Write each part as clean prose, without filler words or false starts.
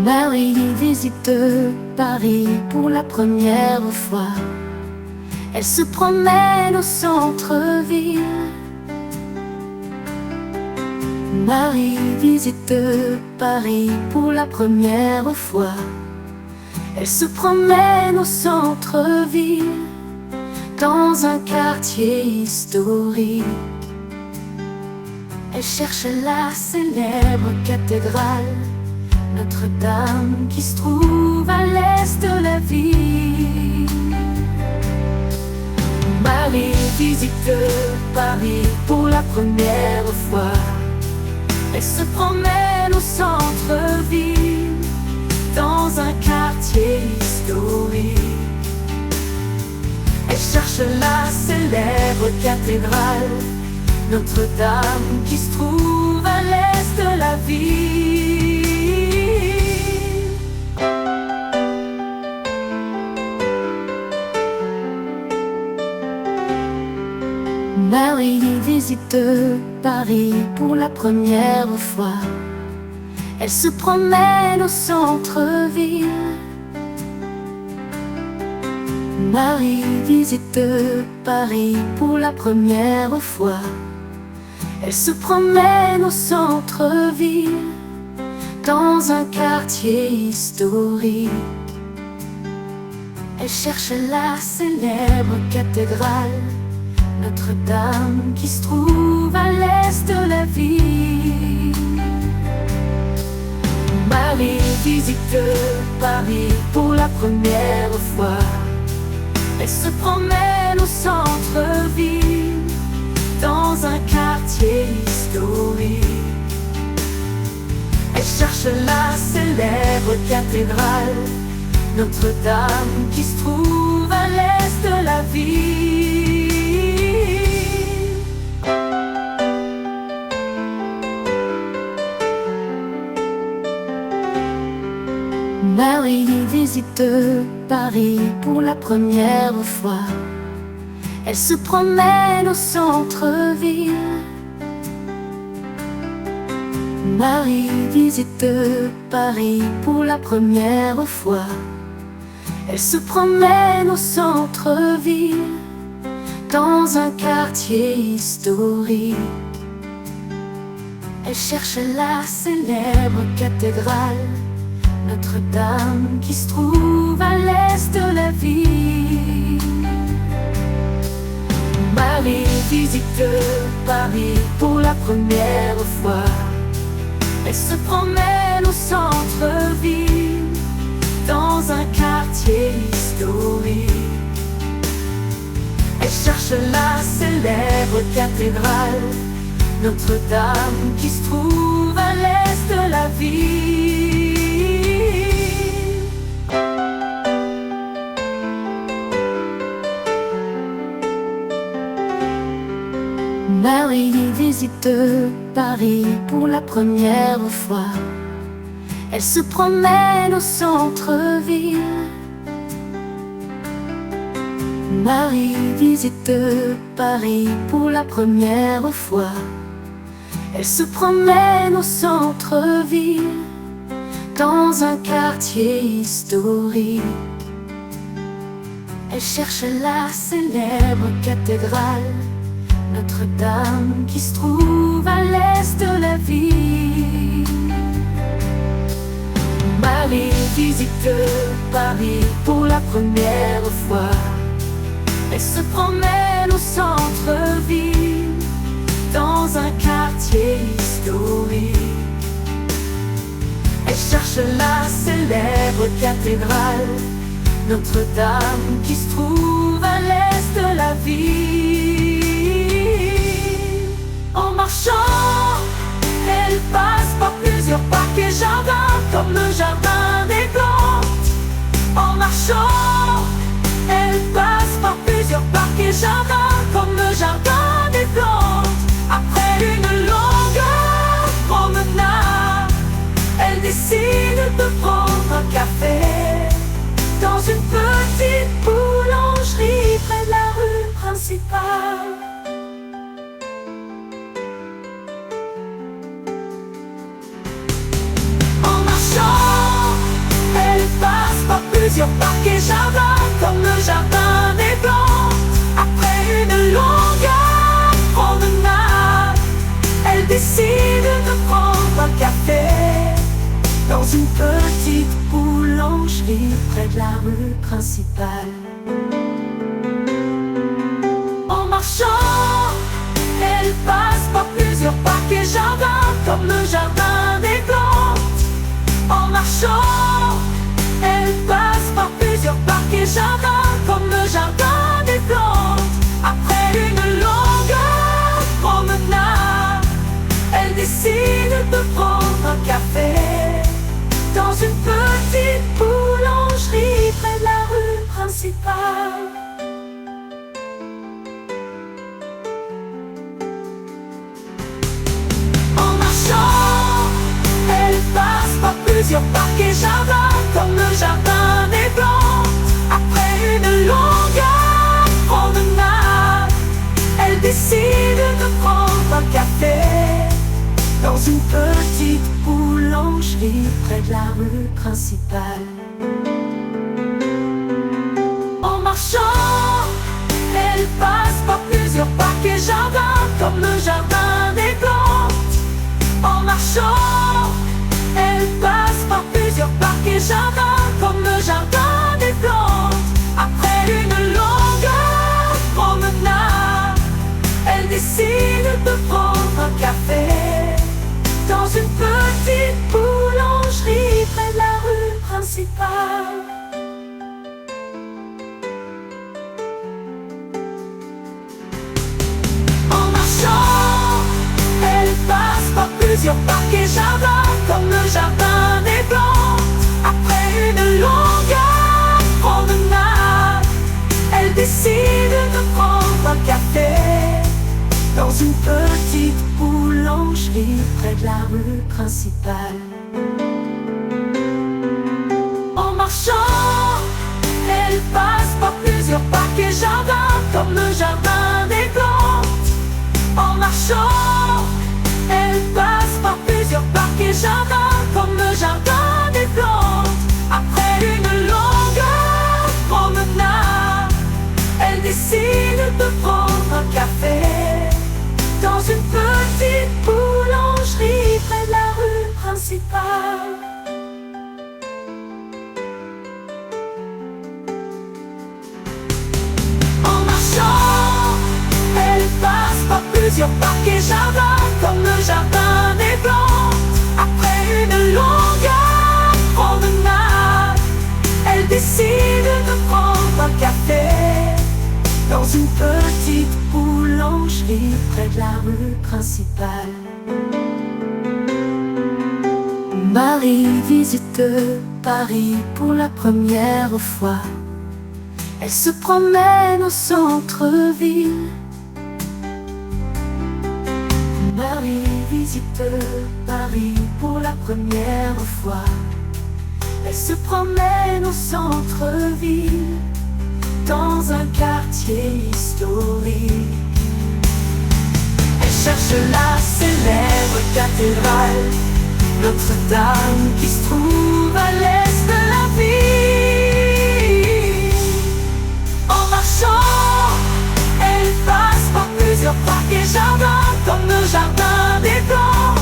Marie visite Paris pour la première fois. Elle se promène au centre-ville. Marie visite Paris pour la première fois. Elle se promène au centre-ville, dans un quartier historique. Elle cherche la célèbre cathédrale Notre-Dame qui se trouve à l'est de la ville. Marie visite Paris pour la première fois. Elle se promène au centre-ville, dans un quartier historique. Elle cherche la célèbre cathédrale Notre-Dame qui se trouve à l'est de la ville. Marie visite Paris pour la première fois. Elle se promène au centre-ville. Marie visite Paris pour la première fois. Elle se promène au centre-ville, dans un quartier historique. Elle cherche la célèbre cathédrale Notre-Dame qui se trouve à l'est de la ville. Marie visite Paris pour la première fois. Elle se promène au centre-ville, dans un quartier historique. Elle cherche la célèbre cathédrale Notre-Dame qui se trouve à l'est de la ville. Marie visite Paris pour la première fois. Elle se promène au centre-ville. Marie visite Paris pour la première fois. Elle se promène au centre-ville, dans un quartier historique. Elle cherche la célèbre cathédrale Notre-Dame qui se trouve à l'est de la ville. Marie visite Paris pour la première fois. Elle se promène au centre-ville, dans un quartier historique. Elle cherche la célèbre cathédrale Notre-Dame qui se trouve à l'est de la ville. Marie visite Paris pour la première fois. Elle se promène au centre-ville. Marie visite Paris pour la première fois. Elle se promène au centre-ville, dans un quartier historique. Elle cherche la célèbre cathédrale Notre-Dame qui se trouve à l'est de la ville. Marie visite Paris pour la première fois. Elle se promène au centre-ville, dans un quartier historique. Elle cherche la célèbre cathédrale Notre-Dame qui se trouve à l'est de la ville. En marchant, elle passe par plusieurs parcs et jardins, comme le jardin des plantes. En marchant, elle passe par plusieurs parcs et jardins, comme le jardin des plantes. Après une longue promenade, elle décide de prendre un café dans une petite boulangerie près de la rue principale. décide de prendre un café dans une petite boulangerie près de la rue principale. En marchant, elle passe par plusieurs parcs et jardins, comme le jardin des plantes. En marchant, elle passe par plusieurs parcs et jardins, comme le jardin des plantes. Après une longue promenade, elle décide de prendre un café dans une petite boulangerie près de la rue principale. En marchant, elle passe par plusieurs parcs et jardins, comme le jardin des plantes. Après une longue promenade, elle décide de prendre un café dans une petite boulangerie près de la rue principale. En marchant, elle passe par plusieurs parcs et jardins, comme le jardin des plantes. En marchant, elle passe par plusieurs parcs et jardins, comme le jardin des plantes. Après une longue promenade, elle décide de prendre un café dans une petite boulangerie près de la rue principale. En marchant, elle passe par plusieurs parcs et jardins, comme le jardin des plantes. Après une longue promenade, elle décide de prendre un café dans une petite boulangerie près de la rue principale. En marchant, elle passe par plusieurs parcs et jardins, comme le jardin des plantes. En marchant, elle passe par plusieurs parcs et jardins, comme le jardin des plantes. Après une longue promenade, elle décide de prendre un café dans une petite boulangerie près de la rue principale. En marchant, elle passe par plusieurs parcs et jardins, comme le jardin des plantes. Après une longue promenade, elle décide de prendre un café dans une petite boulangerie près de la rue principale. Marie visite Paris pour la première fois. Elle se promène au centre-ville. Marie visite Paris pour la première fois. Elle se promène au centre-ville, dans un quartier historique. Elle cherche la célèbre cathédrale Notre-Dame, qui se trouve à l'est de la ville. En marchant, elle passe par plusieurs parcs et jardins, comme le jardin des plantes.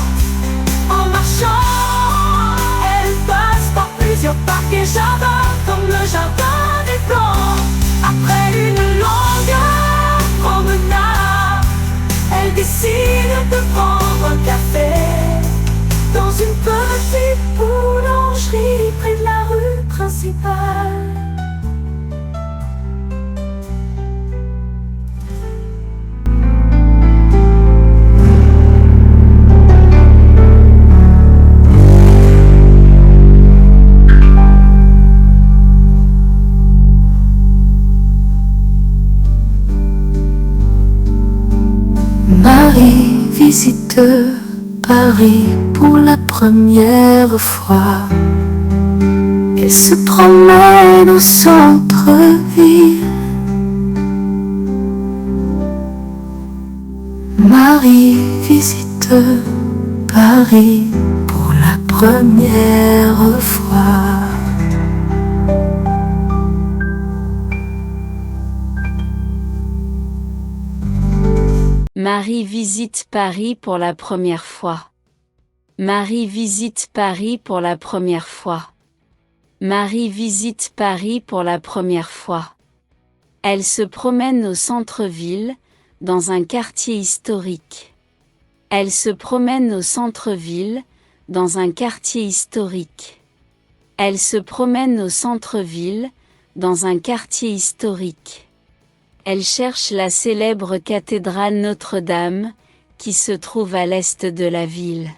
En marchant, elle passe par plusieurs parcs et jardins, comme le jardin des plantes. Après une longue promenade, elle décide de prendre un café dans une petite boulangerie près de la rue principale. Marie visite Paris pour la première fois. Elle se promène au centre-ville. Marie visite Paris pour la première fois. Marie visite Paris pour la première fois. Marie visite Paris pour la première fois. Marie visite Paris pour la première fois. Elle se promène au centre-ville, dans un quartier historique. Elle se promène au centre-ville, dans un quartier historique. Elle se promène au centre-ville, dans un quartier historique. Elle cherche la célèbre cathédrale Notre-Dame, qui se trouve à l'est de la ville.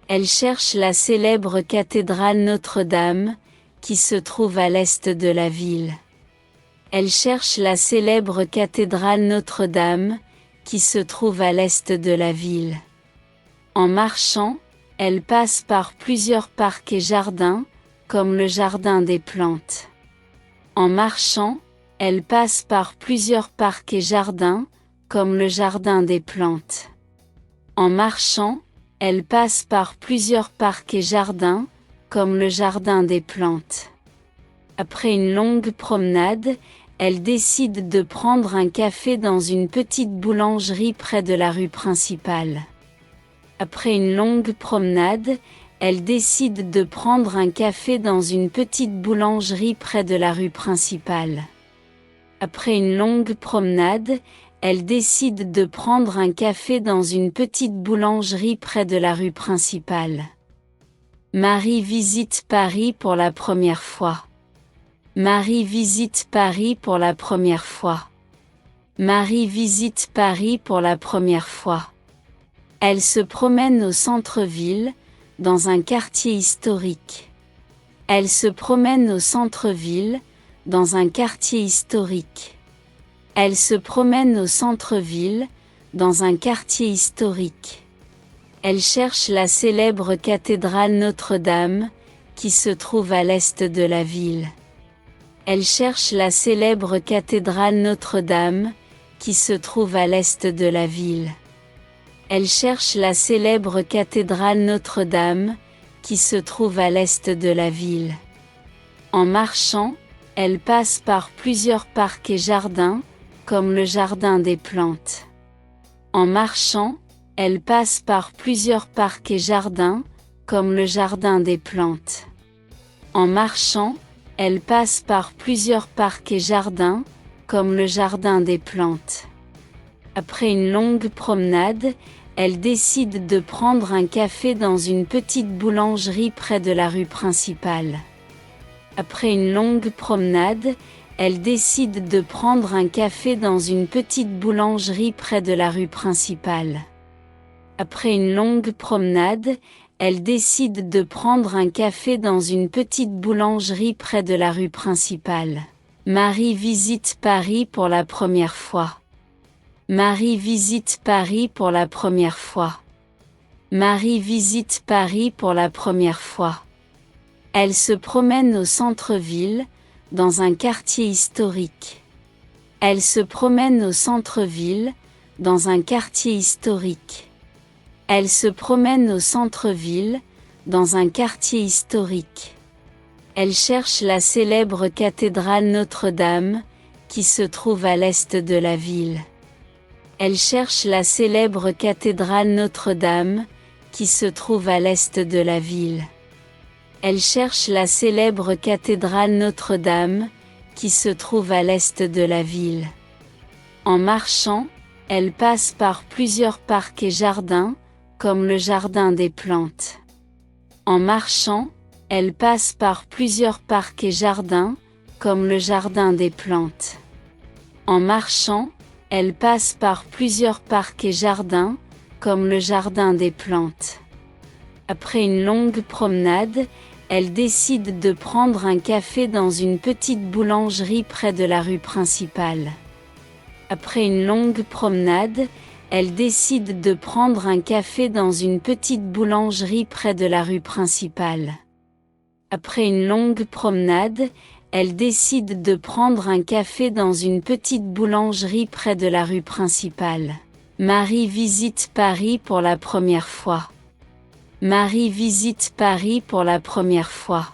Elle cherche la célèbre cathédrale Notre-Dame, qui se trouve à l'est de la ville. Elle cherche la célèbre cathédrale Notre-Dame, qui se trouve à l'est de la ville. En marchant, elle passe par plusieurs parcs et jardins, comme le jardin des plantes. En marchant, elle passe par plusieurs parcs et jardins, comme le jardin des plantes. En marchant, elle passe par plusieurs parcs et jardins, comme le jardin des plantes. Après une longue promenade, elle décide de prendre un café dans une petite boulangerie près de la rue principale. Après une longue promenade, elle décide de prendre un café dans une petite boulangerie près de la rue principale. Après une longue promenade, elle décide de prendre un café dans une petite boulangerie près de la rue principale. Marie visite Paris pour la première fois. Marie visite Paris pour la première fois. Marie visite Paris pour la première fois. Elle se promène au centre-ville, dans un quartier historique. Elle se promène au centre-ville, dans un quartier historique. Elle se promène au centre-ville, dans un quartier historique. Elle cherche la célèbre cathédrale Notre-Dame, qui se trouve à l'est de la ville. Elle cherche la célèbre cathédrale Notre-Dame, qui se trouve à l'est de la ville. Elle cherche la célèbre cathédrale Notre-Dame, qui se trouve à l'est de la ville. En marchant, elle passe par plusieurs parcs et jardins, comme le jardin des plantes. En marchant, elle passe par plusieurs parcs et jardins, comme le jardin des plantes. En marchant, elle passe par plusieurs parcs et jardins, comme le jardin des plantes. Après une longue promenade, elle décide de prendre un café dans une petite boulangerie près de la rue principale. Après une longue promenade, elle décide de prendre un café dans une petite boulangerie près de la rue principale. Après une longue promenade, elle décide de prendre un café dans une petite boulangerie près de la rue principale. Marie visite Paris pour la première fois. Marie visite Paris pour la première fois. Marie visite Paris pour la première fois. Elle se promène au centre-ville, dans un quartier historique. Elle se promène au centre-ville, dans un quartier historique. Elle se promène au centre-ville, dans un quartier historique. Elle cherche la célèbre cathédrale Notre-Dame, qui se trouve à l'est de la ville. Elle cherche la célèbre cathédrale Notre-Dame, qui se trouve à l'est de la ville. Elle cherche la célèbre cathédrale Notre-Dame, qui se trouve à l'est de la ville. En marchant, elle passe par plusieurs parcs et jardins, comme le jardin des plantes. En marchant, elle passe par plusieurs parcs et jardins, comme le jardin des plantes. En marchant, elle passe par plusieurs parcs et jardins, comme le jardin des plantes. Après une longue promenade, elle décide de prendre un café dans une petite boulangerie près de la rue principale. Après une longue promenade, elle décide de prendre un café dans une petite boulangerie près de la rue principale. Après une longue promenade, elle décide de prendre un café dans une petite boulangerie près de la rue principale. Marie visite Paris pour la première fois. Marie visite Paris pour la première fois.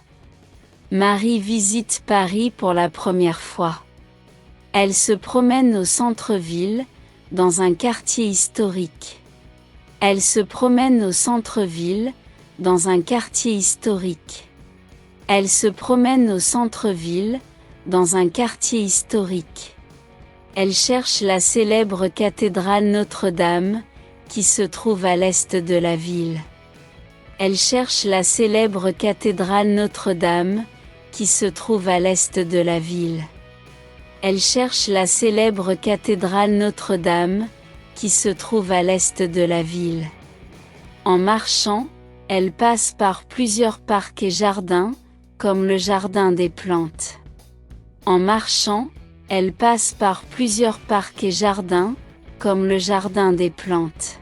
Marie visite Paris pour la première fois. Elle se promène au centre-ville, dans un quartier historique. Elle se promène au centre-ville, dans un quartier historique. Elle se promène au centre-ville, dans un quartier historique. Elle cherche la célèbre cathédrale Notre-Dame, qui se trouve à l'est de la ville. Elle cherche la célèbre cathédrale Notre-Dame, qui se trouve à l'est de la ville. Elle cherche la célèbre cathédrale Notre-Dame, qui se trouve à l'est de la ville. En marchant, elle passe par plusieurs parcs et jardins, comme le jardin des plantes. En marchant, elle passe par plusieurs parcs et jardins, comme le jardin des plantes.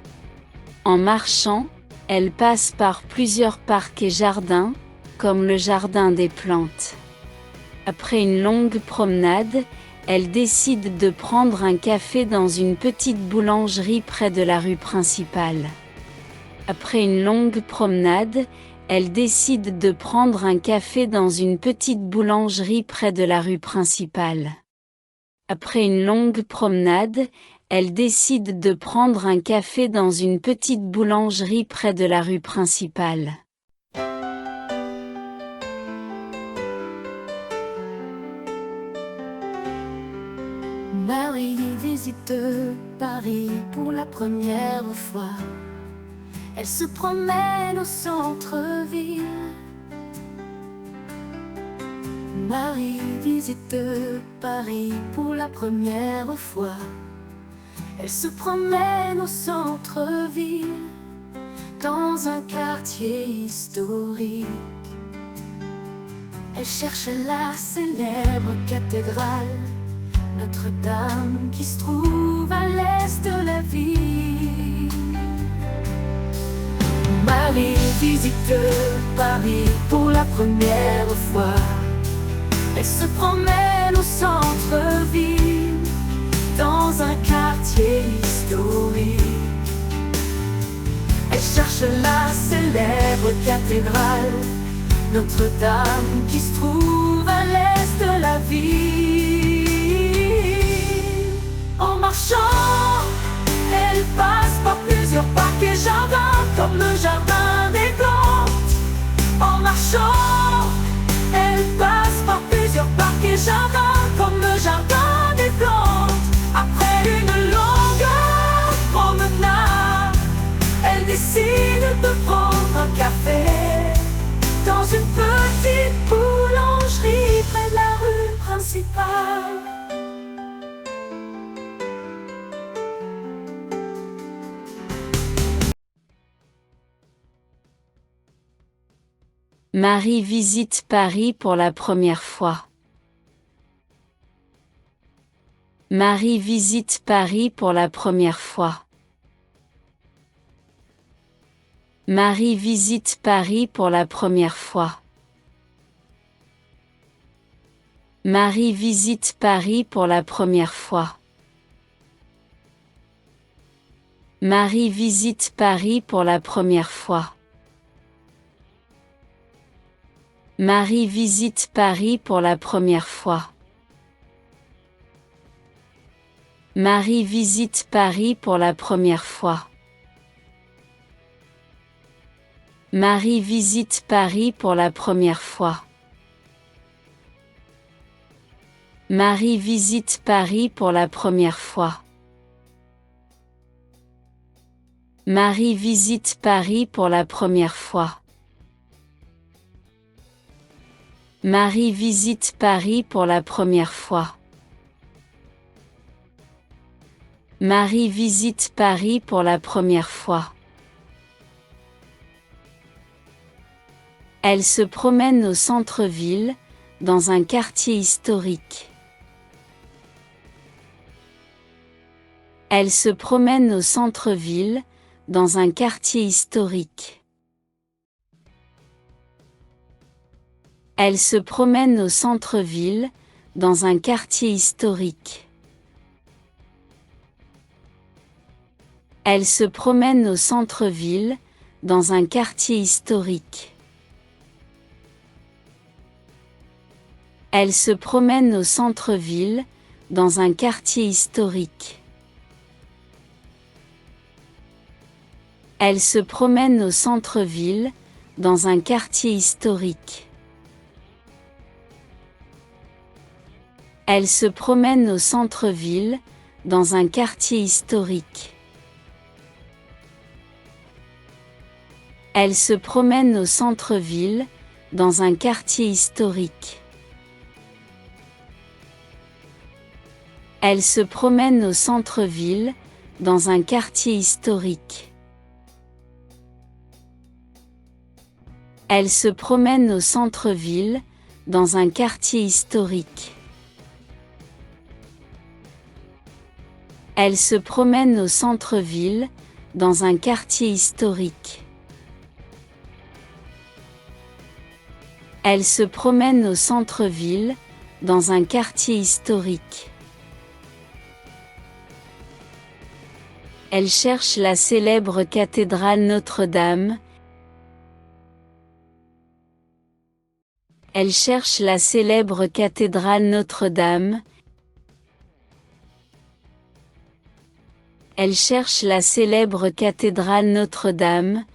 En marchant, elle passe par plusieurs parcs et jardins, comme le jardin des plantes. Après une longue promenade, elle décide de prendre un café dans une petite boulangerie près de la rue principale. Après une longue promenade, elle décide de prendre un café dans une petite boulangerie près de la rue principale. Après une longue promenade, elle décide de prendre un café dans une petite boulangerie près de la rue principale. Marie visite Paris pour la première fois. Elle se promène au centre-ville. Marie visite Paris pour la première fois. Elle se promène au centre-ville, dans un quartier historique. Elle cherche la célèbre cathédrale Notre-Dame qui se trouve à l'est de la ville. Marie visite Paris pour la première fois. Elle se promène au centre-ville, dans un quartier historique. Elle cherche la célèbre cathédrale Notre-Dame qui se trouve à l'est de la ville. En marchant, elle passe par plusieurs parcs et jardins, comme le jardin des plantes. En marchant, elle passe par plusieurs parcs et jardins, comme le jardin des plantes. Après une longue promenade, elle décide de prendre un café dans une petite boulangerie près de la rue principale. Marie visite Paris pour la première fois. Marie visite Paris pour la première fois. Marie visite Paris pour la première fois. Marie visite Paris pour la première fois. Marie visite Paris pour la première fois. Marie visite Paris pour la première fois. Marie visite Paris pour la première fois. Marie visite Paris pour la première fois. Marie visite Paris pour la première fois. Marie visite Paris pour la première fois. Marie visite Paris pour la première fois. Marie visite Paris pour la première fois. Elle se promène au centre-ville, dans un quartier historique. Elle se promène au centre-ville, dans un quartier historique. Elle se promène au centre-ville, dans un quartier historique. Elle se promène au centre-ville, dans un quartier historique. Elle se promène au centre-ville, dans un quartier historique. Elle se promène au centre-ville, dans un quartier historique. Elle se promène au centre-ville, dans un quartier historique. Elle se promène au centre-ville, dans un quartier historique. Elle se promène au centre-ville, dans un quartier historique. Elle se promène au centre-ville, dans un quartier historique. Elle se promène au centre-ville, dans un quartier historique. Elle se promène au centre-ville, dans un quartier historique. Elle cherche la célèbre cathédrale Notre-Dame. Elle cherche la célèbre cathédrale Notre-Dame. Elle cherche la célèbre cathédrale Notre-Dame.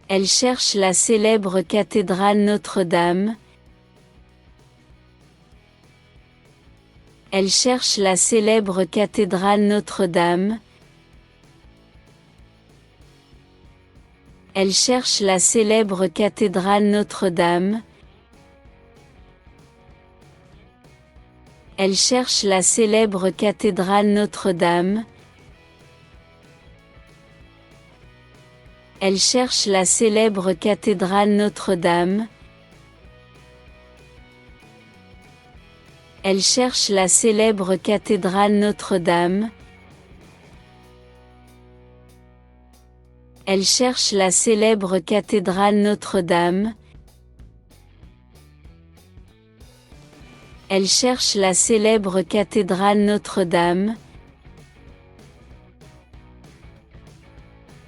Elle cherche la célèbre cathédrale Notre-Dame. Elle cherche la célèbre cathédrale Notre-Dame. Elle cherche la célèbre cathédrale Notre-Dame. Elle cherche la célèbre cathédrale Notre-Dame. Elle cherche la célèbre cathédrale Notre-Dame. Elle cherche la célèbre cathédrale Notre-Dame. Elle cherche la célèbre cathédrale Notre-Dame. Elle cherche la célèbre cathédrale Notre-Dame.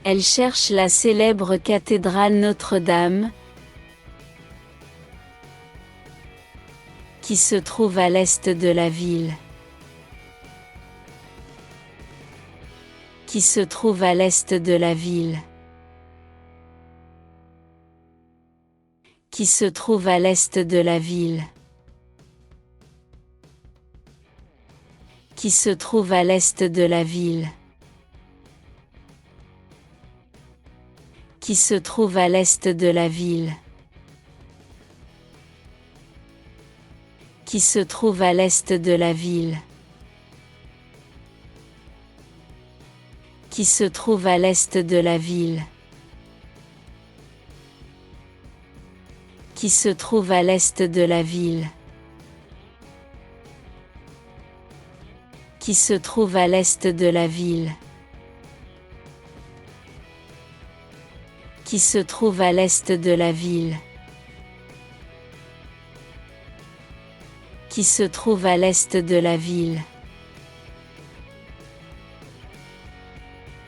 Elle cherche la célèbre cathédrale Notre-Dame, qui se trouve à l'est de la ville. Qui se trouve à l'est de la ville. Qui se trouve à l'est de la ville. Qui se trouve à l'est de la ville. Qui se trouve à l'est de la ville. Qui se trouve à l'est de la ville. Qui se trouve à l'est de la ville. Qui se trouve à l'est de la ville. Qui se trouve à l'est de la ville. Qui se trouve à l'est de la ville. Qui se trouve à l'est de la ville.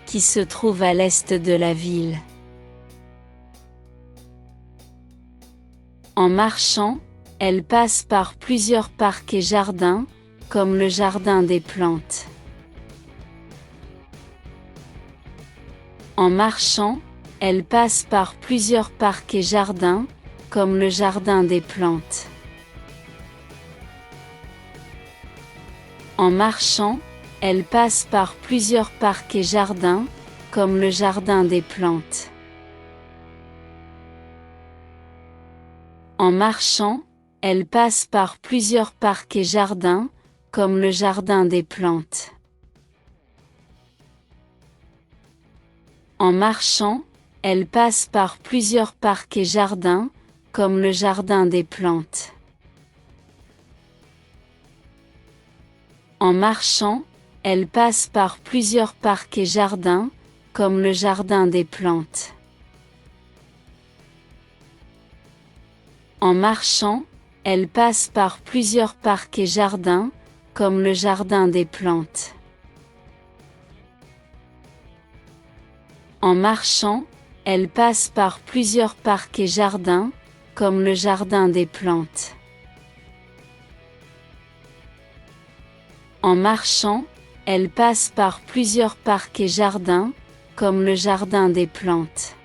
Qui se trouve à l'est de la ville. En marchant, elle passe par plusieurs parcs et jardins, comme le jardin des plantes. En marchant, elle passe par plusieurs parcs et jardins, comme le jardin des plantes. En marchant, elle passe par plusieurs parcs et jardins, comme le jardin des plantes. En marchant, elle passe par plusieurs parcs et jardins, comme le jardin des plantes. En marchant, elle passe par plusieurs parcs et jardins, comme le jardin des plantes. En marchant, elle passe par plusieurs parcs et jardins, comme le jardin des plantes. En marchant, elle passe par plusieurs parcs et jardins, comme le jardin des plantes. En marchant, elle passe par plusieurs parcs et jardins, comme le jardin des plantes. En marchant, Elle passe par plusieurs parcs et jardins, comme le jardin des plantes.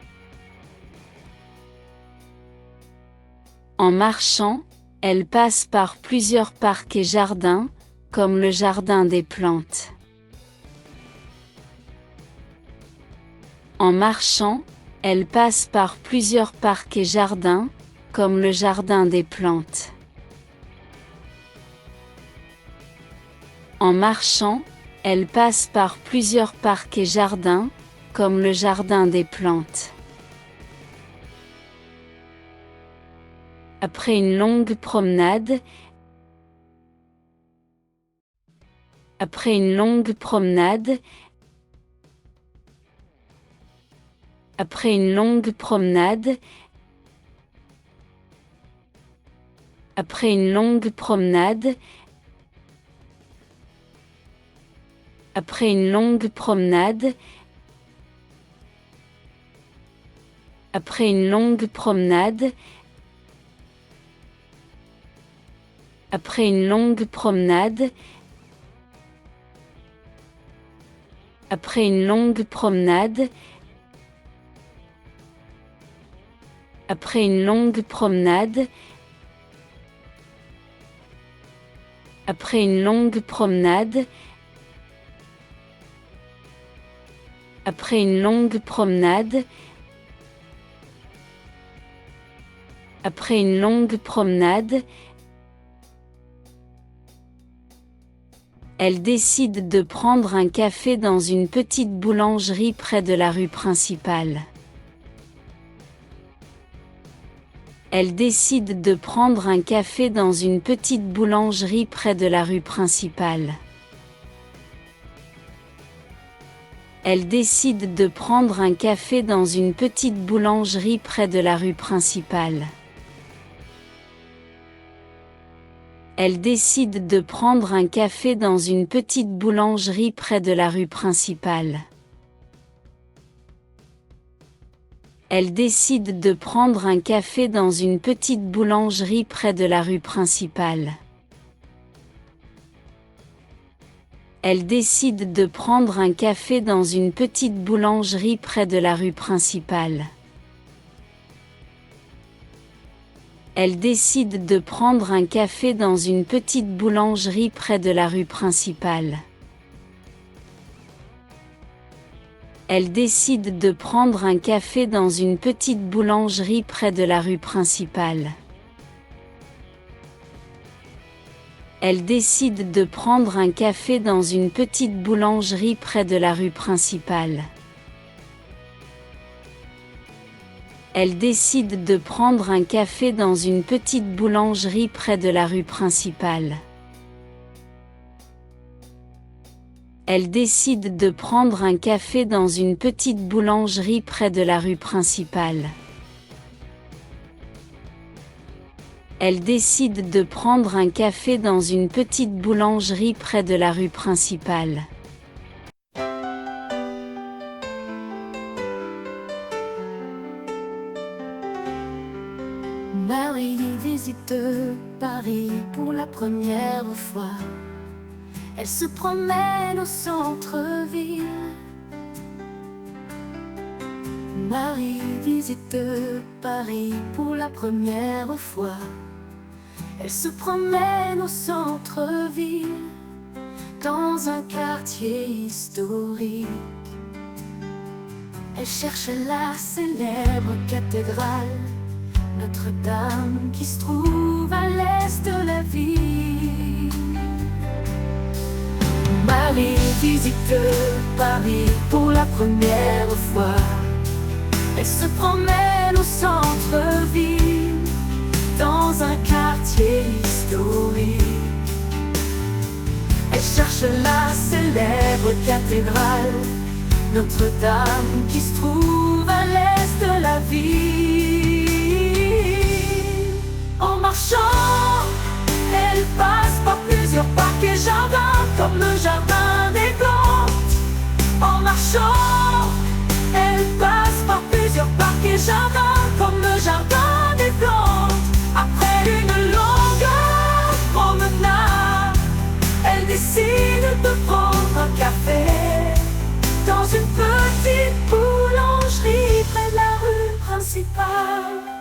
En marchant, elle passe par plusieurs parcs et jardins, comme le jardin des plantes. En marchant, elle passe par plusieurs parcs et jardins, comme le jardin des plantes. En marchant, elle passe par plusieurs parcs et jardins, comme le jardin des plantes. Après une longue promenade, après une longue promenade, après une longue promenade, après une longue promenade, après une longue promenade, après une longue promenade, après une longue promenade, après une longue promenade, après une longue promenade, après une longue promenade, après une longue promenade, après une longue promenade, elle décide de prendre un café dans une petite boulangerie près de la rue principale. Elle décide de prendre un café dans une petite boulangerie près de la rue principale. Elle décide de prendre un café dans une petite boulangerie près de la rue principale. Elle décide de prendre un café dans une petite boulangerie près de la rue principale. Elle décide de prendre un café dans une petite boulangerie près de la rue principale. Elle décide de prendre un café dans une petite boulangerie près de la rue principale. Elle décide de prendre un café dans une petite boulangerie près de la rue principale. Elle décide de prendre un café dans une petite boulangerie près de la rue principale. Elle décide de prendre un café dans une petite boulangerie près de la rue principale. Elle décide de prendre un café dans une petite boulangerie près de la rue principale. Elle décide de prendre un café dans une petite boulangerie près de la rue principale. Elle décide de prendre un café dans une petite boulangerie près de la rue principale. Marie visite Paris pour la première fois. Elle se promène au centre-ville. Marie visite Paris pour la première fois. Elle se promène au centre-ville, dans un quartier historique. Elle cherche la célèbre cathédrale Notre-Dame qui se trouve à l'est de la ville. Marie visite Paris pour la première fois. Elle se promène au centre-ville, dans un quartier historique. Elle cherche la célèbre cathédrale Notre-Dame qui se trouve à l'est de la ville. En marchant, elle passe par plusieurs parcs et jardins, comme le jardin des plantes. En marchant, elle passe par plusieurs parcs et jardins, comme le jardin des plantes. Après une longue promenade, elle décide de prendre un principale.